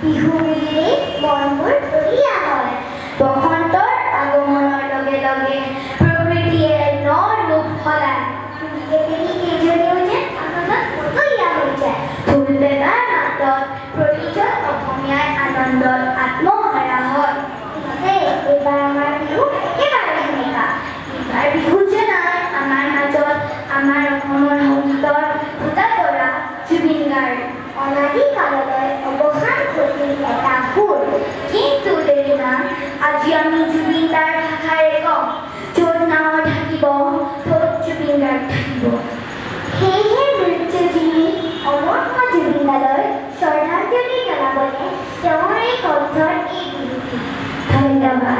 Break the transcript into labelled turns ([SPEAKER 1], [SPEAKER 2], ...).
[SPEAKER 1] বিহু বুলিলেই মনবোৰ উলিয়া হয়। বসন্তৰ আগমনৰ লগে লগে প্ৰকৃতিয়ে ন ৰূপ সলায়। কেইজনীও যেন আনন্দত উতলীয়া হৈ যায়। ঢোল পেঁপাৰ মাতত প্ৰতিজন অসমীয়াই আনন্দত আত্মহাৰা হয়। এইবাৰ আমাৰ বিহু একেবাৰে সেনেকা। এইবাৰ বিহু যে নাই আমাৰ মাজত আমাৰ অসমৰ সংগীতৰ ভূতা তৰা জুবিন গাৰ্গ। অনাদি কাললৈ অৱসান ঘটিল এটা সুৰ, কিন্তু দেখিনা আজি আমি জুবিন দাৰ ভাষাৰে কওঁ, য'ত নাও থাকিব ত'ত জুবিন গাৰ্গ থাকিব। সেয়েহে মৃত্যুজীৱী অমৰ জুবিন দালৈ শ্ৰদ্ধাঞ্জলি জনাবলৈ তেওঁৰ এই কণ্ঠৰ এই বিহুটি। ধন্যবাদ।